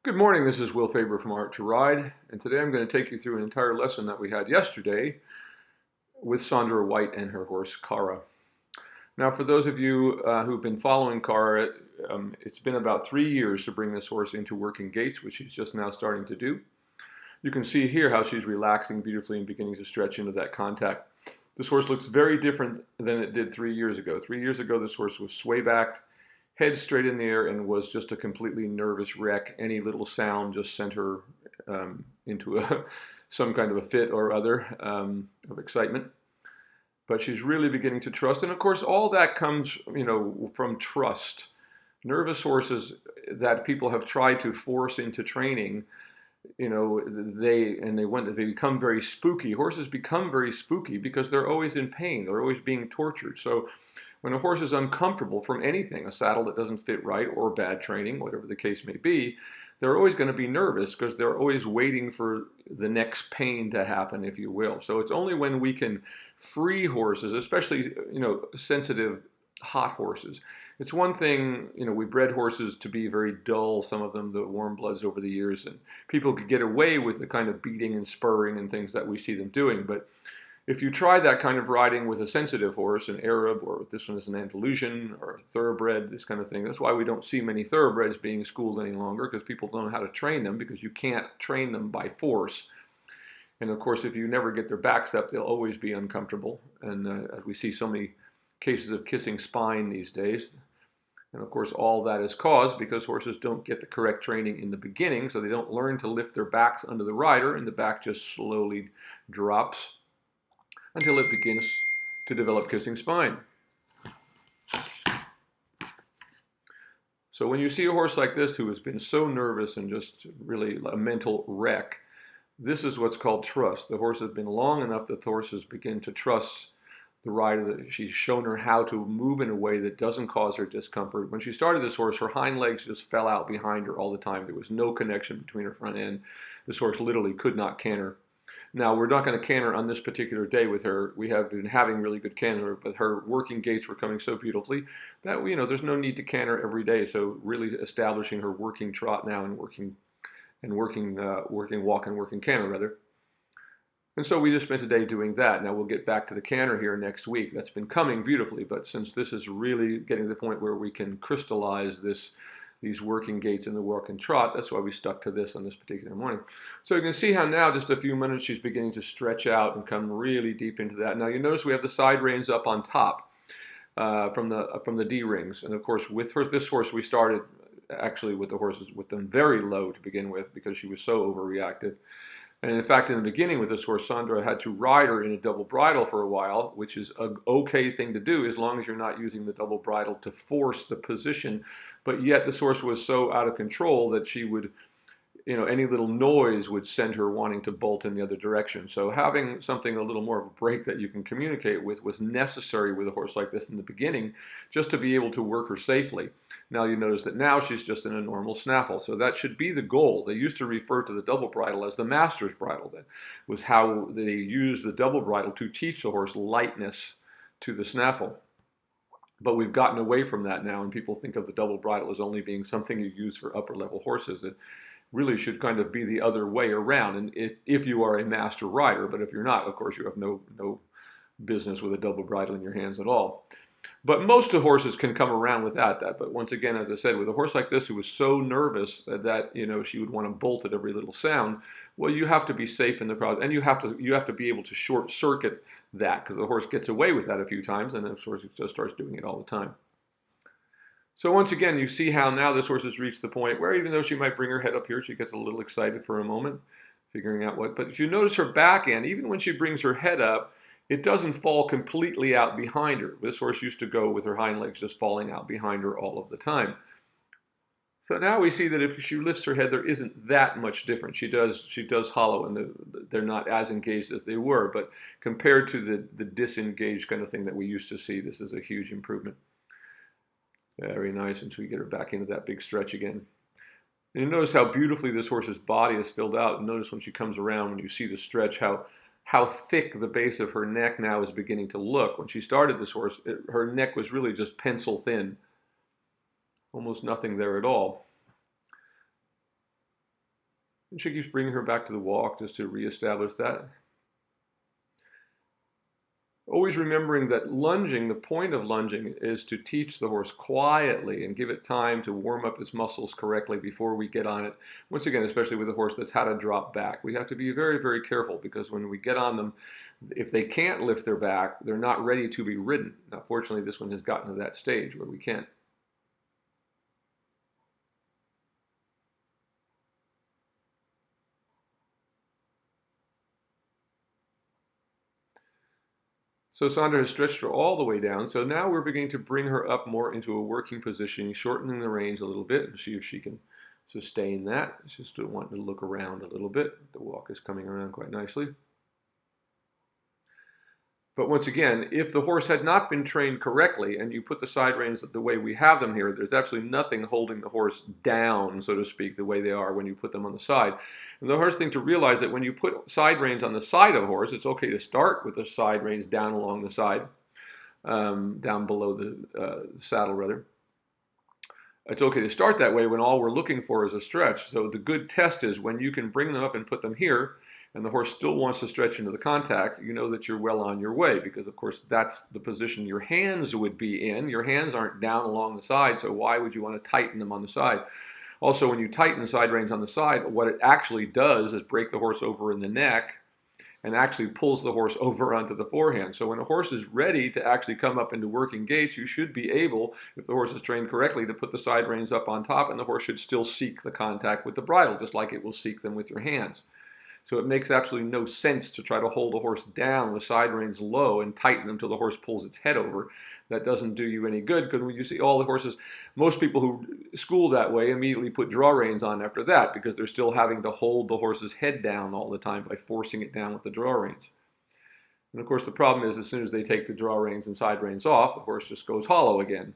Good morning, this is Will Faerber from Art to Ride, and today I'm going to take you through an entire lesson that we had yesterday with Sandra White and her horse, Carra. Now, for those of you who've been following Carra, it's been about 3 years to bring this horse into working gaits, which she's just now starting to do. You can see here how she's relaxing beautifully and beginning to stretch into that contact. This horse looks very different than it did 3 years ago. 3 years ago, this horse was sway-backed, head straight in the air, and was just a completely nervous wreck. Any little sound just sent her into some kind of a fit or other of excitement. But she's really beginning to trust, and of course all that comes, from trust. Nervous horses that people have tried to force into training, they become very spooky. Horses become very spooky because they're always in pain. They're always being tortured. So when a horse is uncomfortable from anything, a saddle that doesn't fit right or bad training, whatever the case may be, they're always going to be nervous because they're always waiting for the next pain to happen, if you will. So it's only when we can free horses, especially, sensitive, hot horses. It's one thing, we bred horses to be very dull, some of them, the warm bloods over the years, and people could get away with the kind of beating and spurring and things that we see them doing. But if you try that kind of riding with a sensitive horse, an Arab, or this one is an Impulsion or a thoroughbred, this kind of thing, that's why we don't see many thoroughbreds being schooled any longer, because people don't know how to train them, because you can't train them by force. And of course, if you never get their backs up, they'll always be uncomfortable. And as we see so many cases of kissing spine these days. And of course, all that is caused because horses don't get the correct training in the beginning, so they don't learn to lift their backs under the rider, and the back just slowly drops until it begins to develop kissing spine. So when you see a horse like this who has been so nervous and just really a mental wreck, this is what's called trust. The horse has been long enough that the horses begin to trust the rider, that she's shown her how to move in a way that doesn't cause her discomfort. When she started this horse, her hind legs just fell out behind her all the time. There was no connection between her front end. This horse literally could not canter. Now, we're not going to canter on this particular day with her. We have been having really good canter, but her working gaits were coming so beautifully that, there's no need to canter every day. So really establishing her working trot now and working walk and working canter, rather. And so we just spent a day doing that. Now we'll get back to the canter here next week. That's been coming beautifully, but since this is really getting to the point where we can crystallize these working gaits in the walk and trot, that's why we stuck to this on this particular morning. So you can see how now, just a few minutes, she's beginning to stretch out and come really deep into that. Now you notice we have the side reins up on top from the D rings, and of course with this horse we started actually with the horses with them very low to begin with because she was so overreactive. And in fact, in the beginning with this horse, Sandra had to ride her in a double bridle for a while, which is an okay thing to do as long as you're not using the double bridle to force the position. But yet this horse was so out of control that she would, any little noise would send her wanting to bolt in the other direction. So having something a little more of a break that you can communicate with was necessary with a horse like this in the beginning, just to be able to work her safely. Now you notice that now she's just in a normal snaffle. So that should be the goal. They used to refer to the double bridle as the master's bridle. That was how they used the double bridle to teach the horse lightness to the snaffle. But we've gotten away from that now, and people think of the double bridle as only being something you use for upper level horses. It really should kind of be the other way around, and if you are a master rider. But if you're not, of course, you have no business with a double bridle in your hands at all. But most of horses can come around without that. But once again, as I said, with a horse like this who was so nervous that she would want to bolt at every little sound, well, you have to be safe in the process, and you have to be able to short circuit that, because the horse gets away with that a few times, and then of course it just starts doing it all the time. So once again, you see how now this horse has reached the point where even though she might bring her head up here, she gets a little excited for a moment, figuring out what. But if you notice her back end, even when she brings her head up, it doesn't fall completely out behind her. This horse used to go with her hind legs just falling out behind her all of the time. So now we see that if she lifts her head, there isn't that much difference. She does hollow, and they're not as engaged as they were. But compared to the disengaged kind of thing that we used to see, this is a huge improvement. Very nice until we get her back into that big stretch again. And you notice how beautifully this horse's body is filled out. And notice when she comes around, when you see the stretch, how thick the base of her neck now is beginning to look. When she started this horse, her neck was really just pencil thin. Almost nothing there at all. And she keeps bringing her back to the walk just to reestablish that. Always remembering that lunging, the point of lunging is to teach the horse quietly and give it time to warm up its muscles correctly before we get on it. Once again, especially with a horse that's had a drop back, we have to be very, very careful, because when we get on them, if they can't lift their back, they're not ready to be ridden. Now, fortunately, this one has gotten to that stage where we can. So Sandra has stretched her all the way down. So now we're beginning to bring her up more into a working position, shortening the reins a little bit and see if she can sustain that. She's still wanting to look around a little bit. The walk is coming around quite nicely. But once again, if the horse had not been trained correctly and you put the side reins the way we have them here, there's absolutely nothing holding the horse down, so to speak, the way they are when you put them on the side. And the hardest thing to realize that when you put side reins on the side of a horse, it's okay to start with the side reins down along the side, down below the saddle rather. It's okay to start that way when all we're looking for is a stretch. So the good test is when you can bring them up and put them here, and the horse still wants to stretch into the contact, you know that you're well on your way, because of course that's the position your hands would be in. Your hands aren't down along the side, so why would you want to tighten them on the side? Also, when you tighten the side reins on the side, what it actually does is break the horse over in the neck and actually pulls the horse over onto the forehand. So when a horse is ready to actually come up into working gait, you should be able, if the horse is trained correctly, to put the side reins up on top, and the horse should still seek the contact with the bridle, just like it will seek them with your hands. So it makes absolutely no sense to try to hold a horse down with side reins low and tighten them till the horse pulls its head over. That doesn't do you any good, because when you see all the horses, most people who school that way immediately put draw reins on after that, because they're still having to hold the horse's head down all the time by forcing it down with the draw reins. And of course the problem is, as soon as they take the draw reins and side reins off, the horse just goes hollow again.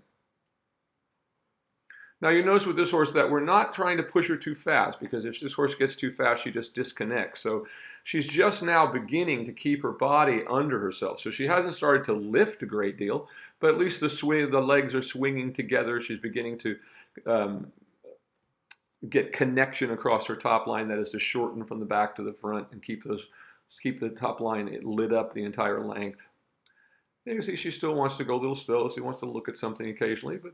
Now you notice with this horse that we're not trying to push her too fast, because if this horse gets too fast, she just disconnects. So she's just now beginning to keep her body under herself. So she hasn't started to lift a great deal, but at least the legs are swinging together. She's beginning to get connection across her top line, that is to shorten from the back to the front and keep the top line lit up the entire length. And you can see she still wants to go a little slow. She wants to look at something occasionally, but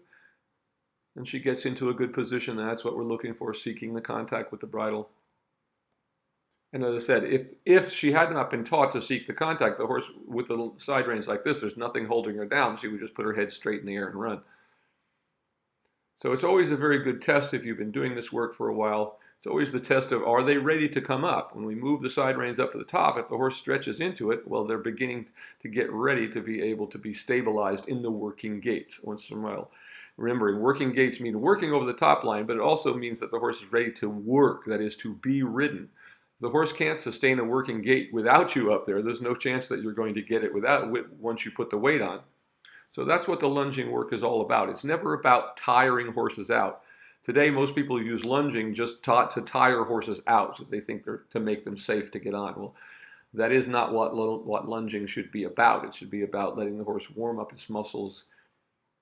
and she gets into a good position. That's what we're looking for, seeking the contact with the bridle. And as I said, if she had not been taught to seek the contact, the horse with the side reins like this, there's nothing holding her down. She would just put her head straight in the air and run. So it's always a very good test if you've been doing this work for a while. It's always the test of, are they ready to come up? When we move the side reins up to the top, if the horse stretches into it, well, they're beginning to get ready to be able to be stabilized in the working gait once in a while. Remembering, working gaits mean working over the top line, but it also means that the horse is ready to work, that is, to be ridden. If the horse can't sustain a working gait without you up there, there's no chance that you're going to get it once you put the weight on. So that's what the lunging work is all about. It's never about tiring horses out. Today, most people use lunging just to tire horses out, so they think they're to make them safe to get on. Well, that is not what lunging should be about. It should be about letting the horse warm up its muscles,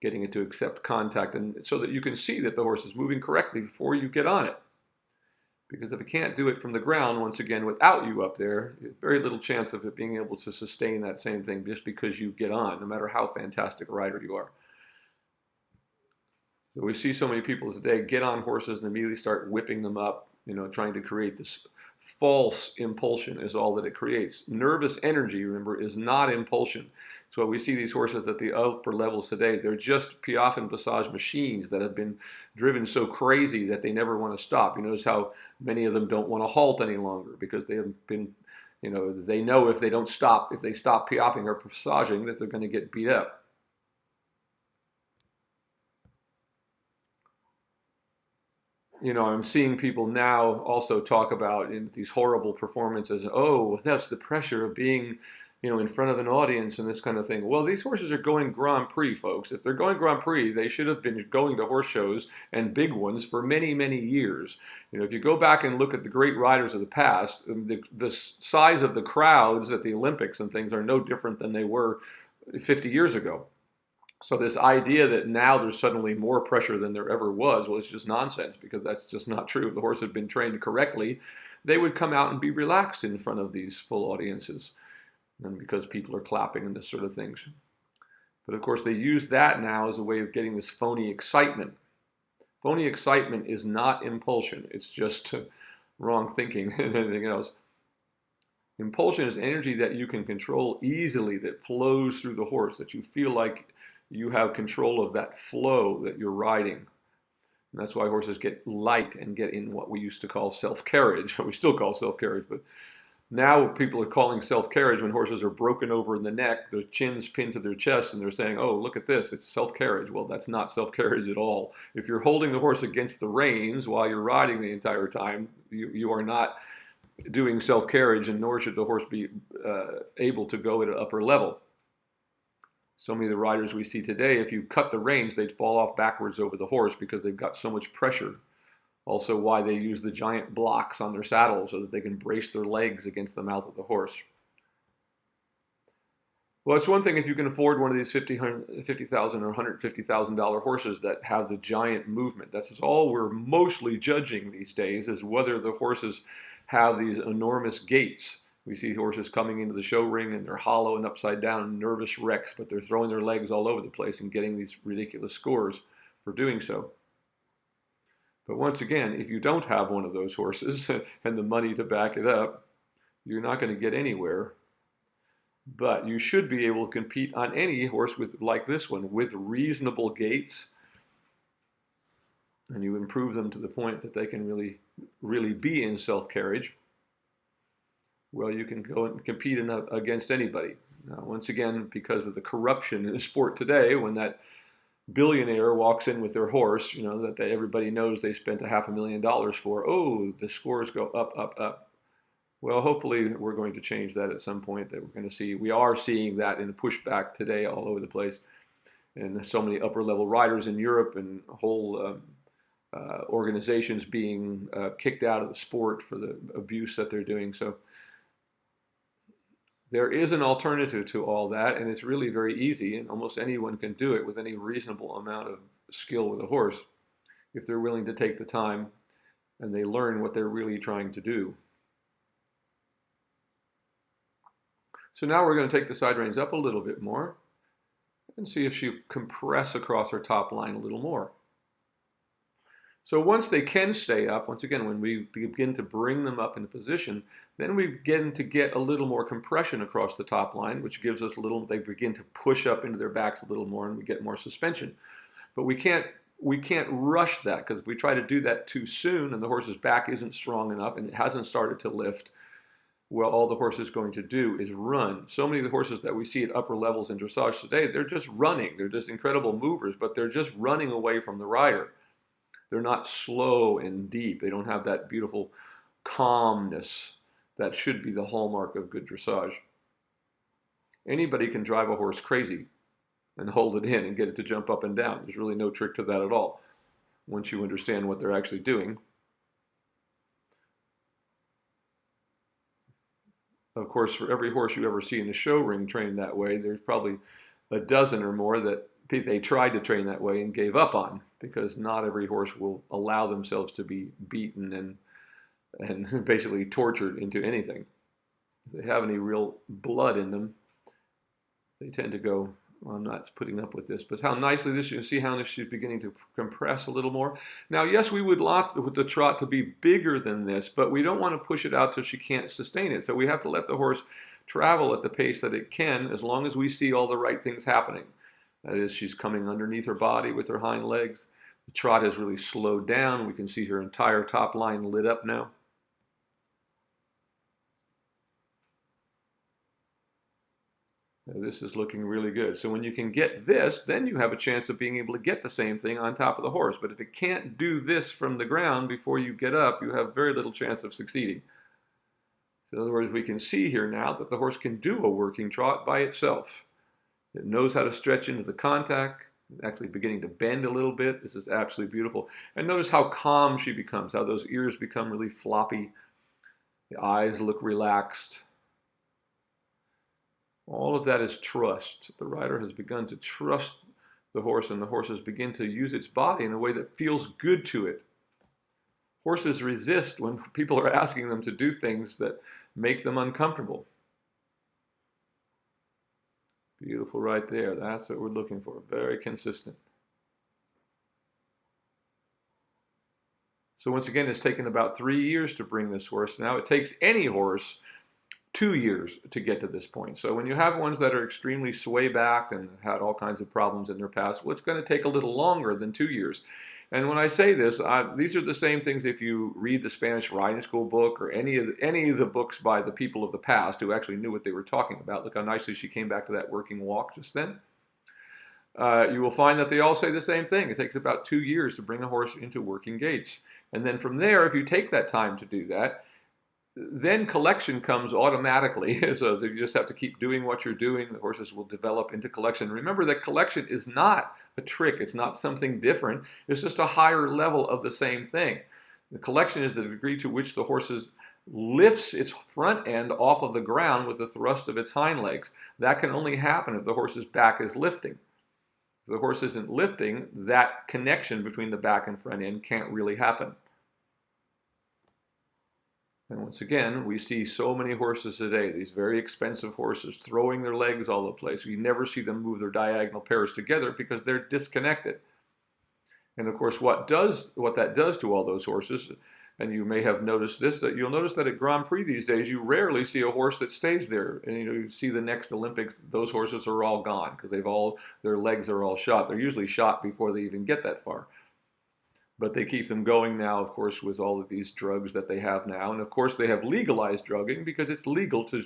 getting it to accept contact, and so that you can see that the horse is moving correctly before you get on it. Because if it can't do it from the ground, once again, without you up there, there's very little chance of it being able to sustain that same thing just because you get on, no matter how fantastic a rider you are. So we see so many people today get on horses and immediately start whipping them up, trying to create this false impulsion is all that it creates. Nervous energy, remember, is not impulsion. So we see these horses at the upper levels today, they're just piaffe and passage machines that have been driven so crazy that they never want to stop. You notice how many of them don't want to halt any longer, because they have been, they know if they stop piaffing or passaging, that they're going to get beat up. I'm seeing people now also talk about in these horrible performances, oh, that's the pressure of being in front of an audience and this kind of thing. Well, these horses are going Grand Prix, folks. If they're going Grand Prix, they should have been going to horse shows and big ones for many, many years. If you go back and look at the great riders of the past, the size of the crowds at the Olympics and things are no different than they were 50 years ago. So this idea that now there's suddenly more pressure than there ever was, well, it's just nonsense, because that's just not true. If the horse had been trained correctly, they would come out and be relaxed in front of these full audiences, and because people are clapping and this sort of things. But of course, they use that now as a way of getting this phony excitement. Phony excitement is not impulsion. It's just wrong thinking and anything else. Impulsion is energy that you can control easily, that flows through the horse, that you feel like you have control of that flow that you're riding. And that's why horses get light and get in what we used to call self-carriage. We still call self-carriage, but now people are calling self-carriage when horses are broken over in the neck, their chins pinned to their chest, and they're saying, oh, look at this, it's self-carriage. Well, that's not self-carriage at all. If you're holding the horse against the reins while you're riding the entire time, you are not doing self-carriage, and nor should the horse be able to go at an upper level. So many of the riders we see today, if you cut the reins, they'd fall off backwards over the horse because they've got so much pressure. Also why they use the giant blocks on their saddles so that they can brace their legs against the mouth of the horse. Well, it's one thing if you can afford one of these $50,000 or $150,000 horses that have the giant movement. That's all we're mostly judging these days, is whether the horses have these enormous gaits. We see horses coming into the show ring and they're hollow and upside down, nervous wrecks, but they're throwing their legs all over the place and getting these ridiculous scores for doing so. But once again, if you don't have one of those horses and the money to back it up, you're not going to get anywhere. But you should be able to compete on any horse like this one, with reasonable gaits, and you improve them to the point that they can really be in self-carriage. Well, you can go and compete against anybody. Now, once again, because of the corruption in the sport today, when that billionaire walks in with their horse, that everybody knows they spent $500,000 for, oh, the scores go up, up, up. Well, hopefully we're going to change that at some point. That we're going to see. We are seeing that in the pushback today all over the place, and so many upper level riders in Europe, and whole organizations being kicked out of the sport for the abuse that they're doing. So there is an alternative to all that, and it's really very easy, and almost anyone can do it with any reasonable amount of skill with a horse, if they're willing to take the time and they learn what they're really trying to do. So now we're going to take the side reins up a little bit more and see if she compress across her top line a little more. So once they can stay up, once again, when we begin to bring them up into position, then we begin to get a little more compression across the top line, which gives us they begin to push up into their backs a little more, and we get more suspension. But we can't rush that, because if we try to do that too soon and the horse's back isn't strong enough and it hasn't started to lift, well, all the horse is going to do is run. So many of the horses that we see at upper levels in dressage today, they're just running. They're just incredible movers, but they're just running away from the rider. They're not slow and deep. They don't have that beautiful calmness that should be the hallmark of good dressage. Anybody can drive a horse crazy and hold it in and get it to jump up and down. There's really no trick to that at all, once you understand what they're actually doing. Of course, for every horse you ever see in the show ring trained that way, there's probably a dozen or more that they tried to train that way and gave up on, because not every horse will allow themselves to be beaten and basically tortured into anything. If they have any real blood in them, they tend to go, well, I'm not putting up with this. But how nicely this, you see how she's beginning to compress a little more. Now, yes, we would like the trot to be bigger than this, but we don't want to push it out till she can't sustain it. So we have to let the horse travel at the pace that it can, as long as we see all the right things happening. That is, she's coming underneath her body with her hind legs. The trot has really slowed down. We can see her entire top line lit up now. This is looking really good. So when you can get this, then you have a chance of being able to get the same thing on top of the horse. But if it can't do this from the ground before you get up, you have very little chance of succeeding. So in other words, we can see here now that the horse can do a working trot by itself. It knows how to stretch into the contact, actually beginning to bend a little bit. This is absolutely beautiful. And notice how calm she becomes, how those ears become really floppy. The eyes look relaxed. All of that is trust. The rider has begun to trust the horse, and the horses begin to use its body in a way that feels good to it. Horses resist when people are asking them to do things that make them uncomfortable. Beautiful right there. That's what we're looking for. Very consistent. So once again, it's taken about 3 years to bring this horse. Now it takes any horse 2 years to get to this point. So when you have ones that are extremely sway-backed and had all kinds of problems in their past, well, it's going to take a little longer than 2 years. And when I say this, these are the same things if you read the Spanish riding school book or any of the books by the people of the past who actually knew what they were talking about. Look how nicely she came back to that working walk just then. You will find that they all say the same thing. It takes about 2 years to bring a horse into working gaits. And then from there, if you take that time to do that, then collection comes automatically. So you just have to keep doing what you're doing. The horses will develop into collection. Remember that collection is not a trick. It's not something different. It's just a higher level of the same thing. The collection is the degree to which the horse lifts its front end off of the ground with the thrust of its hind legs. That can only happen if the horse's back is lifting. If the horse isn't lifting, that connection between the back and front end can't really happen. And once again, we see so many horses today, these very expensive horses, throwing their legs all over the place. You never see them move their diagonal pairs together because they're disconnected. And of course, what that does to all those horses, and you may have noticed this, that you'll notice that at Grand Prix these days, you rarely see a horse that stays there. And you see the next Olympics, those horses are all gone because their legs are all shot. They're usually shot before they even get that far. But they keep them going now, of course, with all of these drugs that they have now. And of course, they have legalized drugging because it's legal to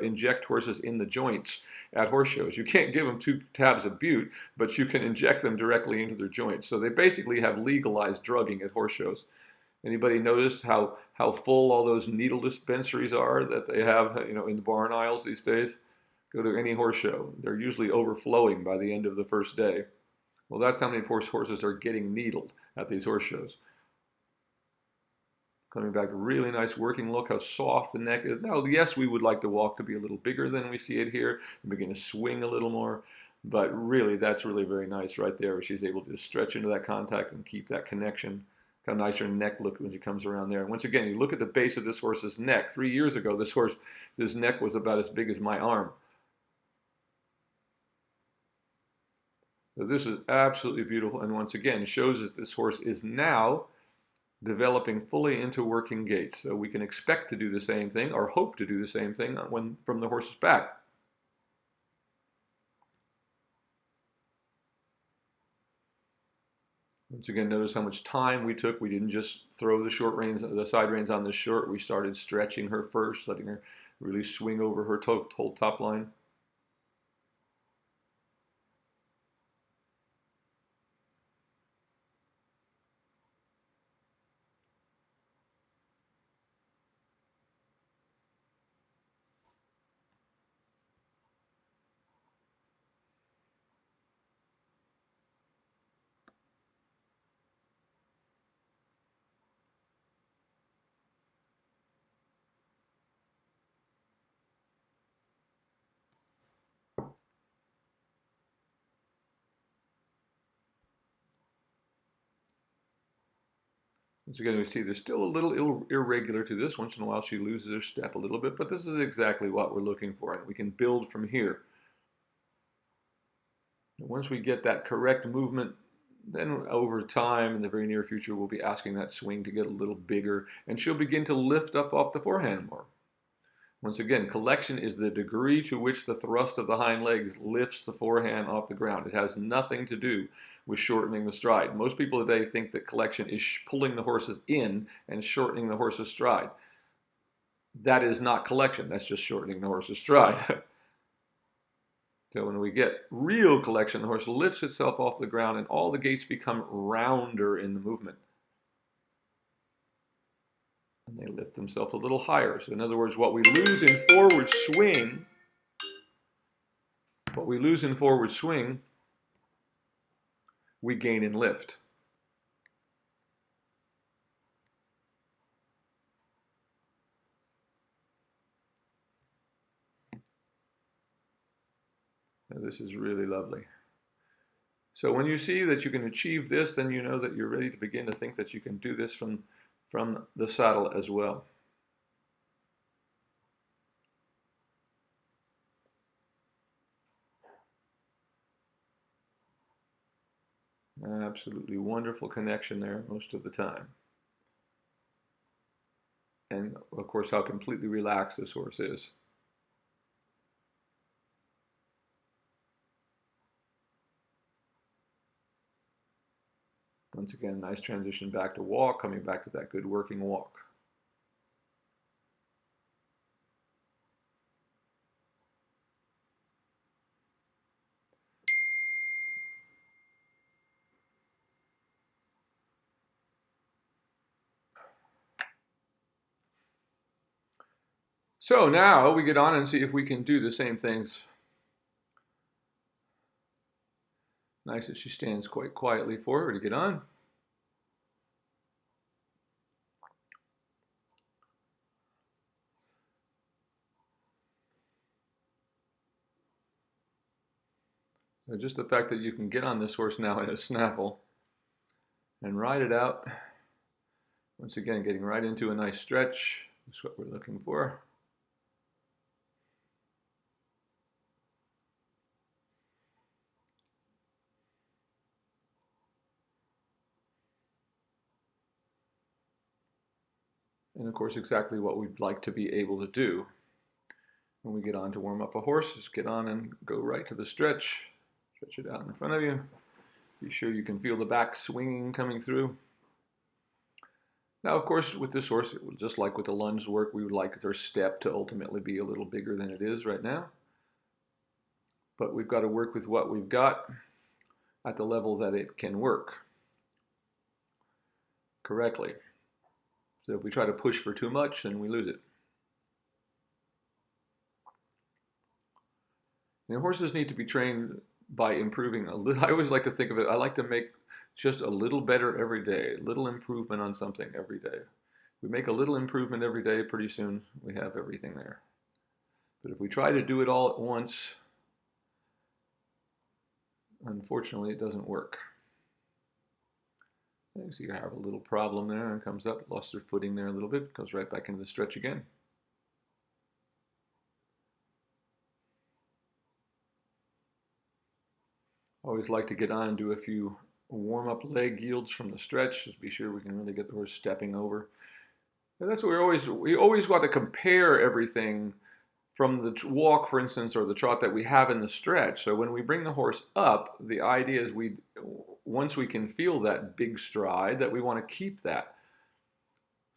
inject horses in the joints at horse shows. You can't give them 2 tabs of bute, but you can inject them directly into their joints. So they basically have legalized drugging at horse shows. Anybody notice how full all those needle dispensaries are that they have, in the barn aisles these days? Go to any horse show. They're usually overflowing by the end of the first day. Well, that's how many horses are getting needled at these horse shows. Coming back, really nice working look, how soft the neck is. Now, yes, we would like the walk to be a little bigger than we see it here and begin to swing a little more, but really, that's really very nice right there. She's able to stretch into that contact and keep that connection. How nice her neck look when she comes around there. And once again, you look at the base of this horse's neck. 3 years ago, this neck was about as big as my arm. So this is absolutely beautiful, and once again, it shows that this horse is now developing fully into working gaits. So we can expect to do the same thing, or hope to do the same thing from the horse's back. Once again, notice how much time we took. We didn't just throw the side reins on the short. We started stretching her first, letting her really swing over her whole top line. Once again, we see there's still a little irregular to this. Once in a while, she loses her step a little bit, but this is exactly what we're looking for, and we can build from here. And once we get that correct movement, then over time, in the very near future, we'll be asking that swing to get a little bigger, and she'll begin to lift up off the forehand more. Once again, collection is the degree to which the thrust of the hind legs lifts the forehand off the ground. It has nothing to do with shortening the stride. Most people today think that collection is pulling the horses in and shortening the horse's stride. That is not collection. That's just shortening the horse's stride. So when we get real collection, the horse lifts itself off the ground and all the gaits become rounder in the movement. And they lift themselves a little higher. So in other words, what we lose in forward swing, we gain in lift. Now this is really lovely. So when you see that you can achieve this, then you know that you're ready to begin to think that you can do this from the saddle as well. Absolutely wonderful connection there most of the time. And of course, how completely relaxed this horse is. Once again, nice transition back to walk, coming back to that good working walk. So now we get on and see if we can do the same things. Nice that she stands quite quietly forward to get on. So just the fact that you can get on this horse now in a snaffle and ride it out. Once again, getting right into a nice stretch. That's what we're looking for. And of course, exactly what we'd like to be able to do when we get on to warm up a horse is get on and go right to the stretch. Stretch it out in front of you. Be sure you can feel the back swinging coming through. Now, of course, with this horse, just like with the lunge work, we would like their step to ultimately be a little bigger than it is right now. But we've got to work with what we've got at the level that it can work correctly. So if we try to push for too much, then we lose it. And horses need to be trained by improving a little. I always like to think of it, I like to make just a little better every day, a little improvement on something every day. We make a little improvement every day, pretty soon we have everything there. But if we try to do it all at once, unfortunately, it doesn't work. You see, you have a little problem there and comes up, lost her footing there a little bit, goes right back into the stretch again. Always like to get on and do a few warm-up leg yields from the stretch, just be sure we can really get the horse stepping over. And that's what we always want to compare everything from the walk, for instance, or the trot that we have in the stretch. So when we bring the horse up, the idea is once we can feel that big stride, that we want to keep that.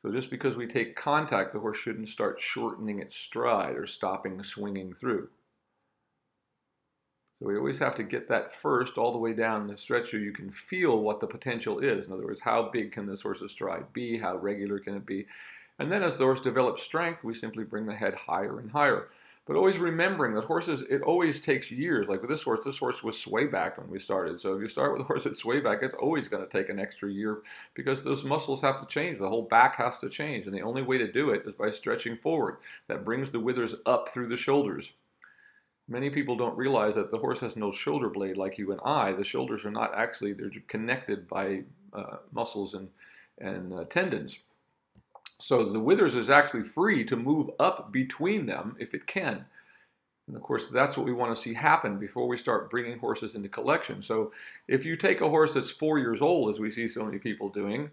So just because we take contact, the horse shouldn't start shortening its stride or stopping swinging through. So we always have to get that first all the way down the stretch so you can feel what the potential is. In other words, how big can this horse's stride be? How regular can it be? And then as the horse develops strength, we simply bring the head higher and higher. But always remembering that horses, it always takes years. Like with this horse was sway backed when we started. So if you start with a horse that's sway back, it's always going to take an extra year because those muscles have to change. The whole back has to change. And the only way to do it is by stretching forward. That brings the withers up through the shoulders. Many people don't realize that the horse has no shoulder blade like you and I. The shoulders are not actually, they're connected by muscles and tendons. So the withers is actually free to move up between them if it can. And of course, that's what we want to see happen before we start bringing horses into collection. So if you take a horse that's 4 years old, as we see so many people doing,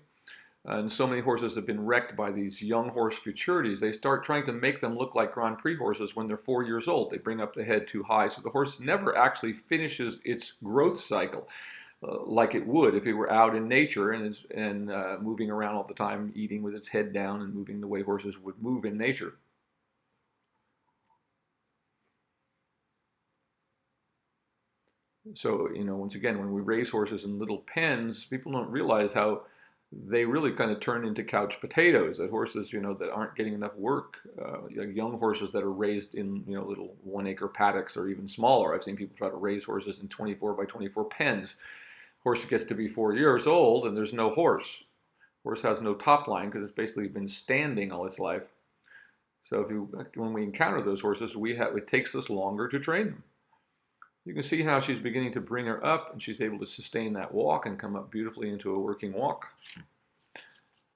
and so many horses have been wrecked by these young horse futurities, they start trying to make them look like Grand Prix horses when they're 4 years old. They bring up the head too high, so the horse never actually finishes its growth cycle like it would if it were out in nature and moving around all the time, eating with its head down and moving the way horses would move in nature. So, once again, when we raise horses in little pens, people don't realize how they really kind of turn into couch potatoes. That horses, that aren't getting enough work, young horses that are raised in, little 1 acre paddocks or even smaller. I've seen people try to raise horses in 24 by 24 pens. Horse gets to be 4 years old and there's no horse. Horse has no top line because it's basically been standing all its life. So when we encounter those horses, it takes us longer to train them. You can see how she's beginning to bring her up, and she's able to sustain that walk and come up beautifully into a working walk.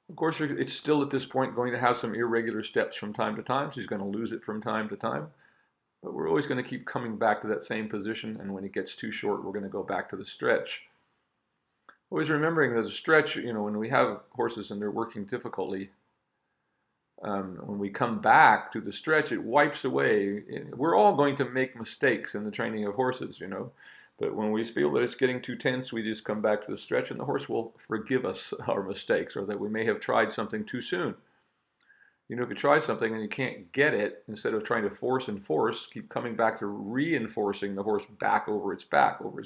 Of course, it's still at this point going to have some irregular steps from time to time. She's going to lose it from time to time. But we're always going to keep coming back to that same position, and when it gets too short, we're going to go back to the stretch. Always remembering that the stretch, when we have horses and they're working difficultly, when we come back to the stretch, it wipes away. We're all going to make mistakes in the training of horses, but when we feel that it's getting too tense, we just come back to the stretch, and the horse will forgive us our mistakes, or that we may have tried something too soon. If you try something and you can't get it, instead of trying to force and force, keep coming back to reinforcing the horse back, over its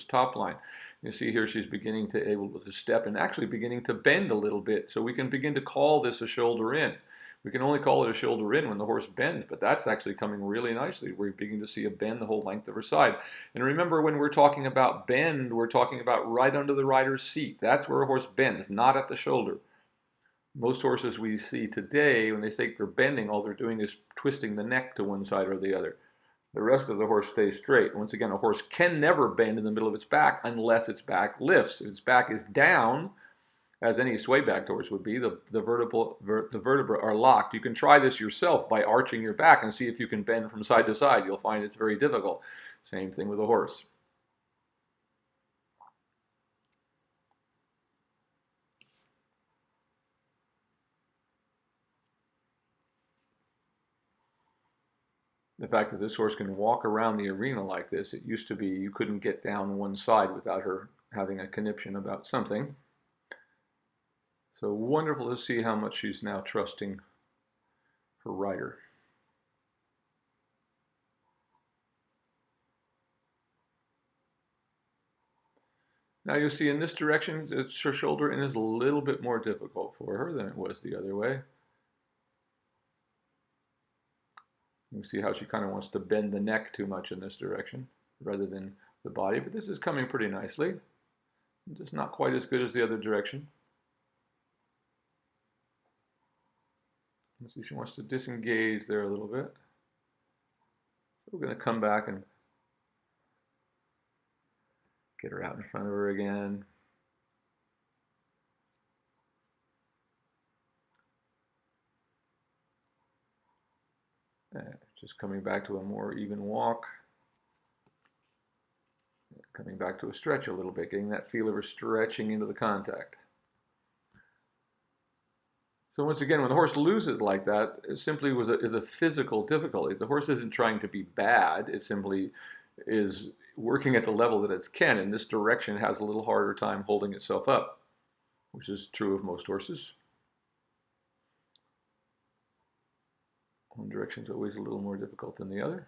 top line. You see here she's beginning to able to step and actually beginning to bend a little bit. So we can begin to call this a shoulder in. We can only call it a shoulder in when the horse bends, but that's actually coming really nicely. We're beginning to see a bend the whole length of her side. And remember, when we're talking about bend, we're talking about right under the rider's seat. That's where a horse bends, not at the shoulder. Most horses we see today, when they say they're bending, all they're doing is twisting the neck to one side or the other. The rest of the horse stays straight. Once again, a horse can never bend in the middle of its back unless its back lifts. If its back is down, as any sway-backed horse would be, the vertebrae are locked. You can try this yourself by arching your back and see if you can bend from side to side. You'll find it's very difficult. Same thing with a horse. The fact that this horse can walk around the arena like this, it used to be you couldn't get down one side without her having a conniption about something. So wonderful to see how much she's now trusting her rider. Now you'll see in this direction, her shoulder in is a little bit more difficult for her than it was the other way. You see how she kind of wants to bend the neck too much in this direction rather than the body, but this is coming pretty nicely. Just not quite as good as the other direction. See, she wants to disengage there a little bit. So we're going to come back and get her out in front of her again. Just coming back to a more even walk. Coming back to a stretch a little bit, getting that feel of her stretching into the contact. So once again, when the horse loses like that, it simply is a physical difficulty. The horse isn't trying to be bad. It simply is working at the level that it can. In this direction, it has a little harder time holding itself up, which is true of most horses. One direction is always a little more difficult than the other.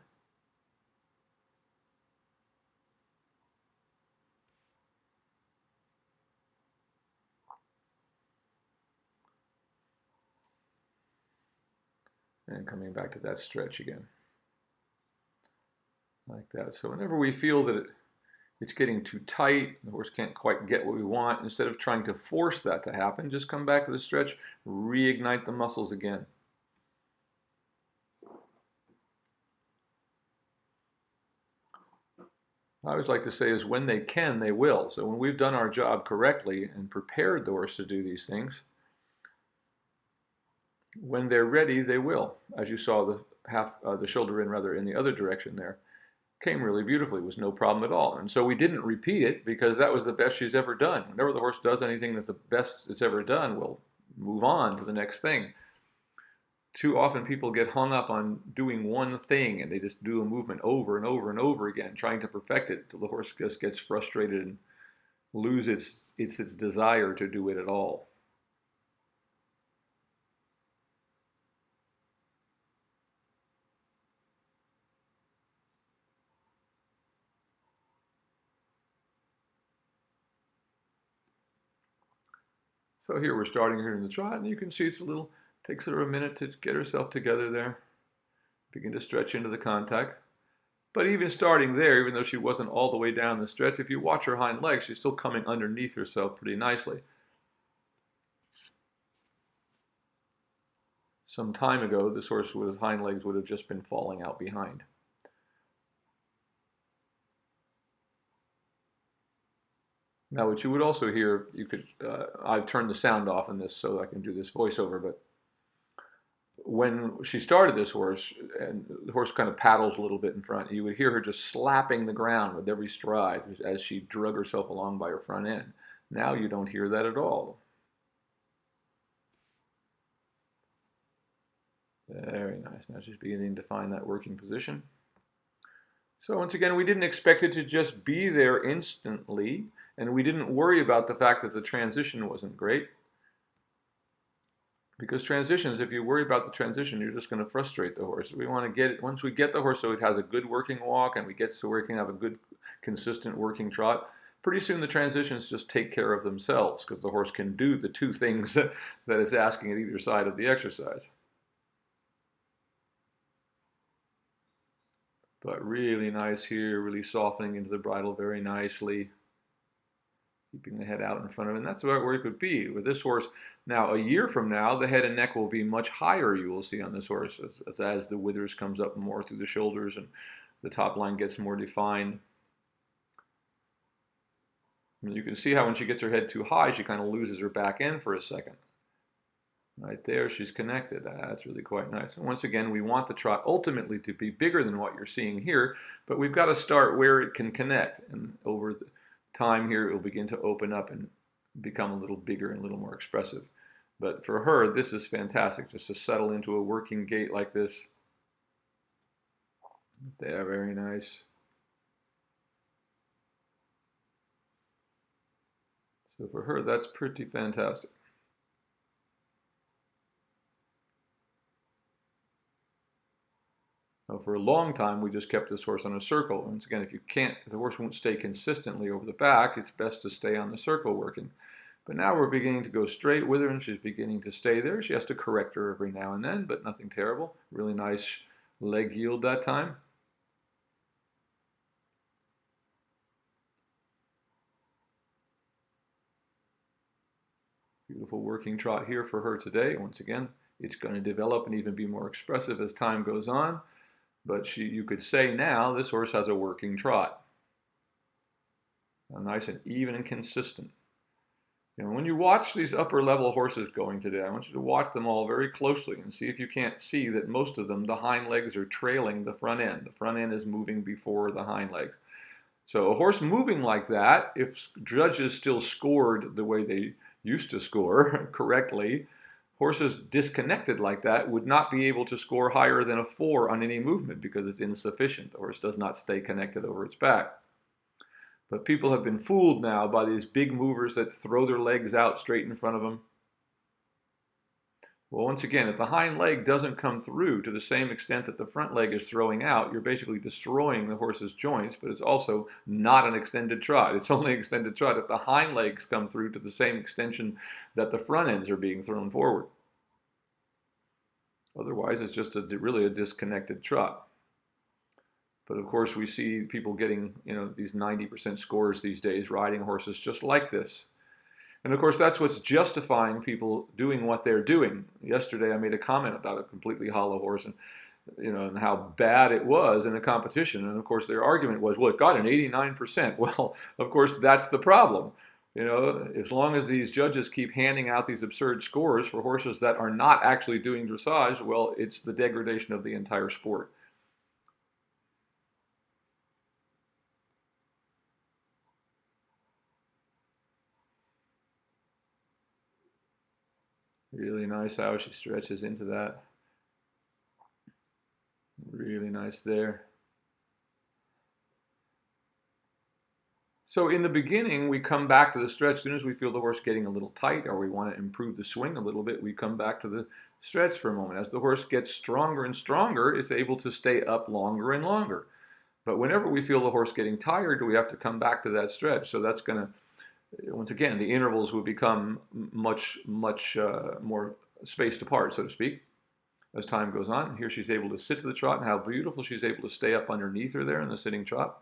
And coming back to that stretch again. Like that. So whenever we feel that it's getting too tight, the horse can't quite get what we want, instead of trying to force that to happen, just come back to the stretch, reignite the muscles again. I always like to say is when they can, they will. So when we've done our job correctly and prepared the horse to do these things, when they're ready, they will. As you saw the shoulder in rather in the other direction there, came really beautifully. It was no problem at all. And so we didn't repeat it because that was the best she's ever done. Whenever the horse does anything that's the best it's ever done, we'll move on to the next thing. Too often people get hung up on doing one thing and they just do a movement over and over and over again, trying to perfect it until the horse just gets frustrated and loses its desire to do it at all. So here we're starting here in the trot, and you can see takes her a minute to get herself together there. Begin to stretch into the contact. But even starting there, even though she wasn't all the way down the stretch, if you watch her hind legs, she's still coming underneath herself pretty nicely. Some time ago, this horse with his hind legs would have just been falling out behind. Now, what you would also hear, you could, I've turned the sound off in this so I can do this voiceover, but when she started this horse, and the horse kind of paddles a little bit in front, you would hear her just slapping the ground with every stride as she drug herself along by her front end. Now you don't hear that at all. Very nice. Now she's beginning to find that working position. So once again, we didn't expect it to just be there instantly, and we didn't worry about the fact that the transition wasn't great. Because transitions, if you worry about the transition, you're just going to frustrate the horse. We want to get it, once we get the horse so it has a good working walk and we get to where it can have a good, consistent working trot, pretty soon the transitions just take care of themselves because the horse can do the two things that it's asking at either side of the exercise. But really nice here, really softening into the bridle very nicely. Keeping the head out in front of it, and that's about where it could be with this horse. Now, a year from now, the head and neck will be much higher, you will see on this horse, as the withers comes up more through the shoulders and the top line gets more defined. And you can see how when she gets her head too high, she kind of loses her back end for a second. Right there, she's connected. That's really quite nice. And once again, we want the trot ultimately to be bigger than what you're seeing here, but we've got to start where it can connect. And over the time here, it will begin to open up and become a little bigger and a little more expressive. But for her, this is fantastic, just to settle into a working gait like this. There, very nice. So for her, that's pretty fantastic. Now, for a long time, we just kept this horse on a circle. Once again, if the horse won't stay consistently over the back, it's best to stay on the circle working. But now we're beginning to go straight with her, and she's beginning to stay there. She has to correct her every now and then, but nothing terrible. Really nice leg yield that time. Beautiful working trot here for her today. Once again, it's going to develop and even be more expressive as time goes on. But you could say now this horse has a working trot. Nice and even and consistent. When you watch these upper level horses going today, I want you to watch them all very closely and see if you can't see that most of them, the hind legs are trailing the front end. The front end is moving before the hind legs. So a horse moving like that, if judges still scored the way they used to score correctly, horses disconnected like that would not be able to score higher than a 4 on any movement because it's insufficient. The horse does not stay connected over its back. But people have been fooled now by these big movers that throw their legs out straight in front of them. Well, once again, if the hind leg doesn't come through to the same extent that the front leg is throwing out, you're basically destroying the horse's joints, but it's also not an extended trot. It's only extended trot if the hind legs come through to the same extension that the front ends are being thrown forward. Otherwise, it's just really a disconnected trot. But of course, we see people getting, these 90% scores these days, riding horses just like this. And of course, that's what's justifying people doing what they're doing. Yesterday, I made a comment about a completely hollow horse and how bad it was in a competition. And of course, their argument was, well, it got an 89%. Well, of course, that's the problem. As long as these judges keep handing out these absurd scores for horses that are not actually doing dressage, well, it's the degradation of the entire sport. Really nice how she stretches into that. Really nice there. So in the beginning, we come back to the stretch. As soon as we feel the horse getting a little tight or we want to improve the swing a little bit, we come back to the stretch for a moment. As the horse gets stronger and stronger, it's able to stay up longer and longer. But whenever we feel the horse getting tired, we have to come back to that stretch. So that's going to, once again, the intervals will become much more spaced apart, so to speak, as time goes on. Here she's able to sit to the trot, and how beautiful she's able to stay up underneath her there in the sitting trot.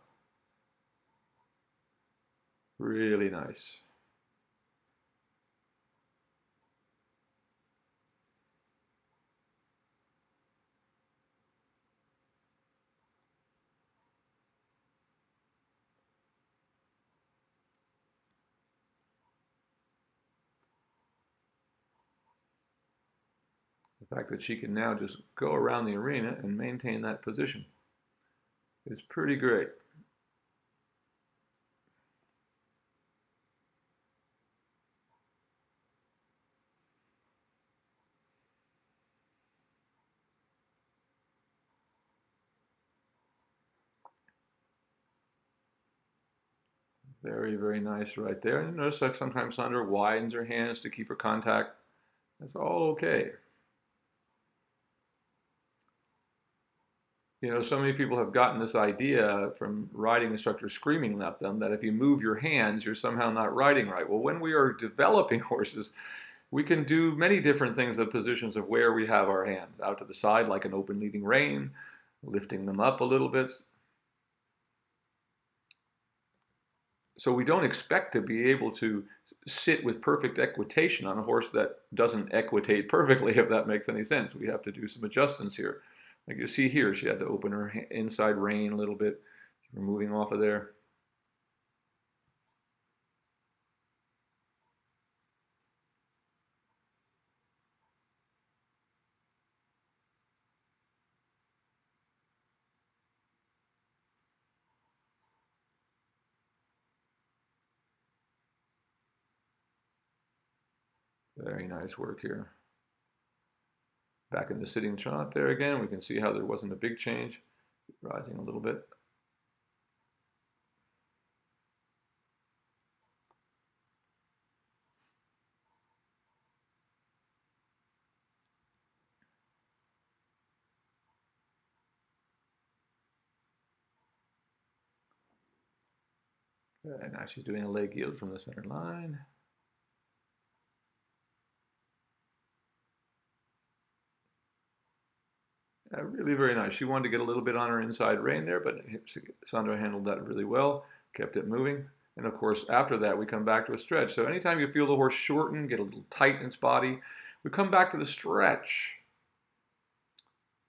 Really nice. The fact that she can now just go around the arena and maintain that position is pretty great. Very, very nice right there. And notice like sometimes Sandra widens her hands to keep her contact. That's all okay. You know, so many people have gotten this idea from riding instructors screaming at them that if you move your hands, you're somehow not riding right. Well, when we are developing horses, we can do many different things with positions of where we have our hands. Out to the side like an open leading rein, lifting them up a little bit. So we don't expect to be able to sit with perfect equitation on a horse that doesn't equitate perfectly, if that makes any sense. We have to do some adjustments here. Like you see here, she had to open her inside rein a little bit. We're moving off of there. Very nice work here. Back in the sitting trot there again, we can see how there wasn't a big change. Rising a little bit. And now she's doing a leg yield from the center line. Really very nice. She wanted to get a little bit on her inside rein there, but Sandra handled that really well, kept it moving. And of course, after that, we come back to a stretch. So anytime you feel the horse shorten, get a little tight in its body, we come back to the stretch.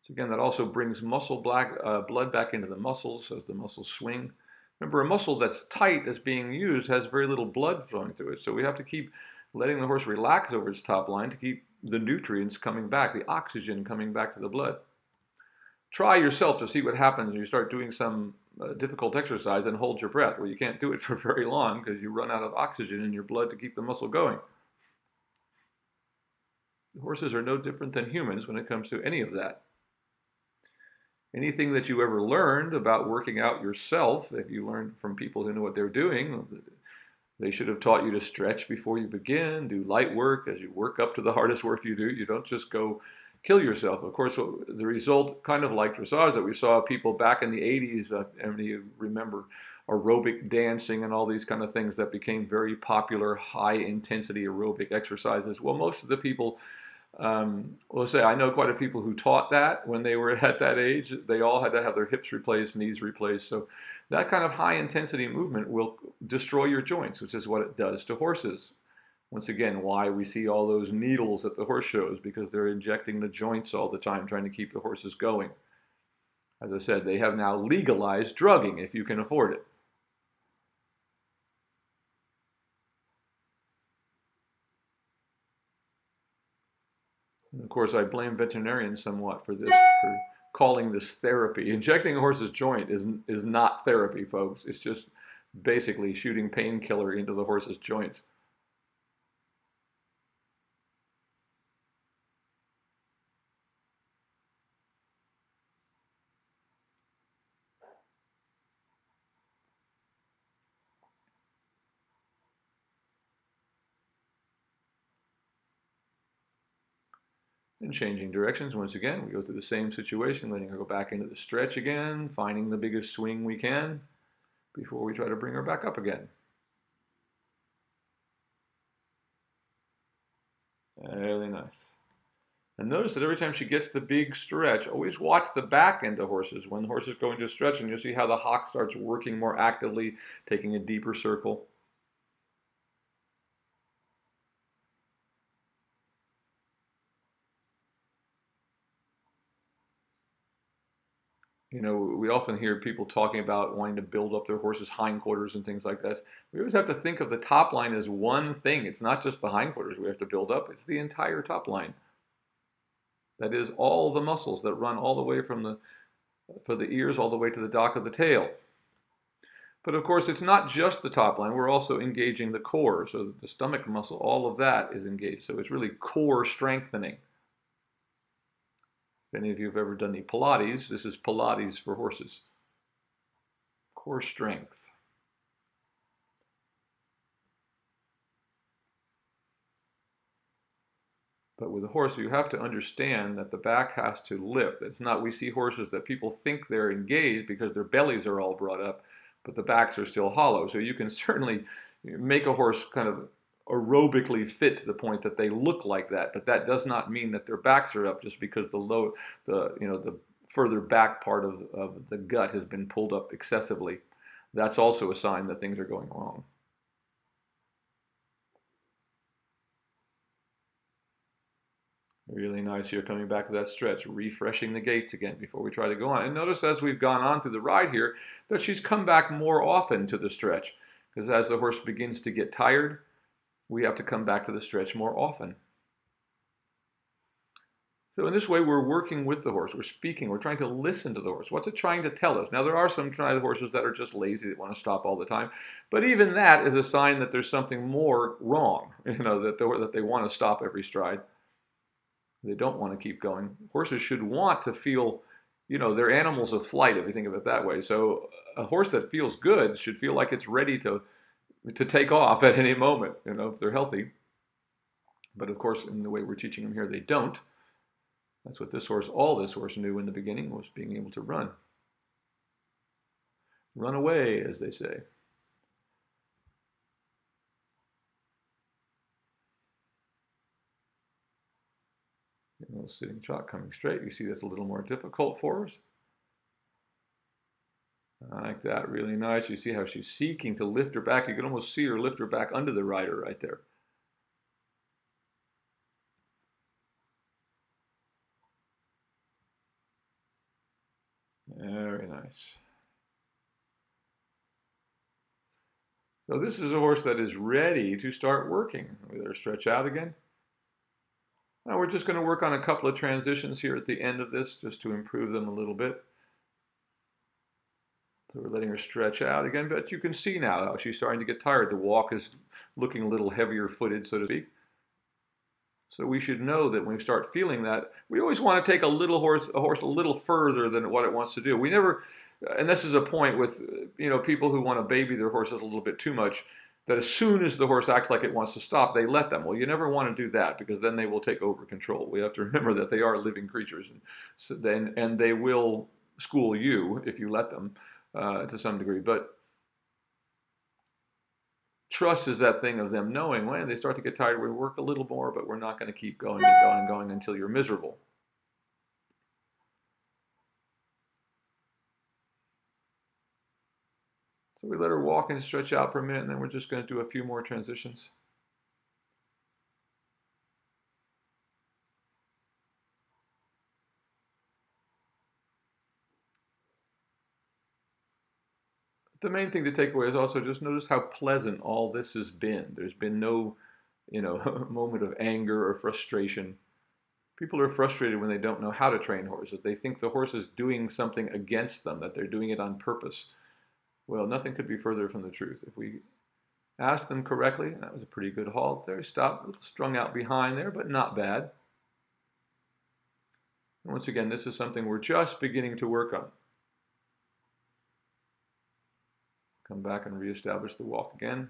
So again, that also brings blood back into the muscles as the muscles swing. Remember, a muscle that's tight that's being used has very little blood flowing through it. So we have to keep letting the horse relax over its top line to keep the nutrients coming back, the oxygen coming back to the blood. Try yourself to see what happens when you start doing some difficult exercise and hold your breath. Well, you can't do it for very long because you run out of oxygen in your blood to keep the muscle going. Horses are no different than humans when it comes to any of that. Anything that you ever learned about working out yourself, if you learned from people who know what they're doing, they should have taught you to stretch before you begin, do light work as you work up to the hardest work you do. You don't just go kill yourself. Of course, the result, kind of like dressage, that we saw people back in the 80s, and you remember aerobic dancing and all these kind of things that became very popular, high-intensity aerobic exercises. Well, most of the people, let's say I know quite a few people who taught that when they were at that age. They all had to have their hips replaced, knees replaced. So that kind of high-intensity movement will destroy your joints, which is what it does to horses. Once again, why we see all those needles at the horse shows, because they're injecting the joints all the time, trying to keep the horses going. As I said, they have now legalized drugging if you can afford it. And of course, I blame veterinarians somewhat for this, for calling this therapy. Injecting a horse's joint is not therapy, folks. It's just basically shooting painkiller into the horse's joints. And changing directions, once again, we go through the same situation, letting her go back into the stretch again, finding the biggest swing we can before we try to bring her back up again. Really nice. And notice that every time she gets the big stretch, always watch the back end of horses. When the horse is going to stretch, and you'll see how the hock starts working more actively, taking a deeper circle. You know, we often hear people talking about wanting to build up their horse's hindquarters and things like that. We always have to think of the top line as one thing. It's not just the hindquarters we have to build up, it's the entire top line. That is, all the muscles that run all the way from the ears all the way to the dock of the tail. But of course, it's not just the top line. We're also engaging the core. So the stomach muscle, all of that is engaged. So it's really core strengthening. If any of you have ever done any Pilates, this is Pilates for horses. Core strength. But with a horse, you have to understand that the back has to lift. It's not, we see horses that people think they're engaged because their bellies are all brought up, but the backs are still hollow. So you can certainly make a horse kind of aerobically fit to the point that they look like that, but that does not mean that their backs are up just because the further back part of the gut has been pulled up excessively. That's also a sign that things are going wrong. Really nice here, coming back to that stretch, refreshing the gaits again before we try to go on. And notice as we've gone on through the ride here that she's come back more often to the stretch, because as the horse begins to get tired, we have to come back to the stretch more often. So in this way, we're working with the horse, we're speaking, we're trying to listen to the horse. What's it trying to tell us? Now, there are some horses that are just lazy, that want to stop all the time, but even that is a sign that there's something more wrong, that they want to stop every stride. They don't want to keep going. Horses should want to feel, they're animals of flight, if you think of it that way. So a horse that feels good should feel like it's ready to take off at any moment, if they're healthy. But of course, in the way we're teaching them here, they don't. That's what all this horse knew in the beginning, was being able to run. Run away, as they say. A little sitting trot coming straight. You see that's a little more difficult for us. I like that, really nice. You see how she's seeking to lift her back. You can almost see her lift her back under the rider right there. Very nice. So this is a horse that is ready to start working. We let her stretch out again. Now we're just going to work on a couple of transitions here at the end of this, just to improve them a little bit. So we're letting her stretch out again, but you can see now how she's starting to get tired. The walk is looking a little heavier footed, so to speak. So we should know that when we start feeling that, we always want to take a horse a little further than what it wants to do. We never, and this is a point with people who want to baby their horses a little bit too much, that as soon as the horse acts like it wants to stop, they let them. Well, you never want to do that, because then they will take over control. We have to remember that they are living creatures, and they will school you if you let them to some degree. But trust is that thing of them knowing when they start to get tired, we work a little more, but we're not going to keep going and going and going until you're miserable. So we let her walk and stretch out for a minute, and then we're just going to do a few more transitions. The main thing to take away is also just notice how pleasant all this has been. There's been no, moment of anger or frustration. People are frustrated when they don't know how to train horses. They think the horse is doing something against them, that they're doing it on purpose. Well, nothing could be further from the truth. If we ask them correctly, that was a pretty good halt there. Stop, a little strung out behind there, but not bad. And once again, this is something we're just beginning to work on. Come back and reestablish the walk again.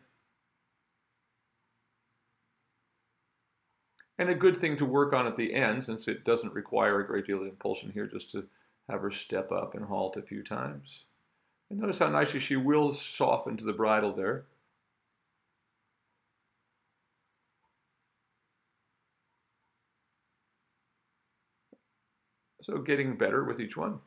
And a good thing to work on at the end, since it doesn't require a great deal of impulsion here, just to have her step up and halt a few times. And notice how nicely she will soften to the bridle there. So getting better with each one.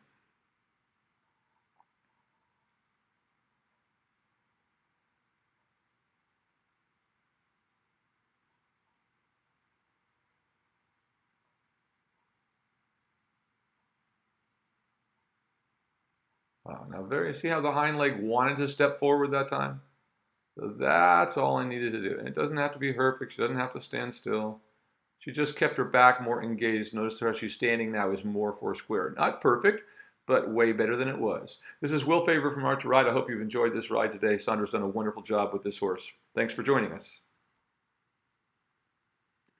Wow, now see how the hind leg wanted to step forward that time? So that's all I needed to do. And it doesn't have to be perfect. She doesn't have to stand still. She just kept her back more engaged. Notice how she's standing now is more four square. Not perfect, but way better than it was. This is Will Faerber from Art to Ride. I hope you've enjoyed this ride today. Sandra's done a wonderful job with this horse. Thanks for joining us.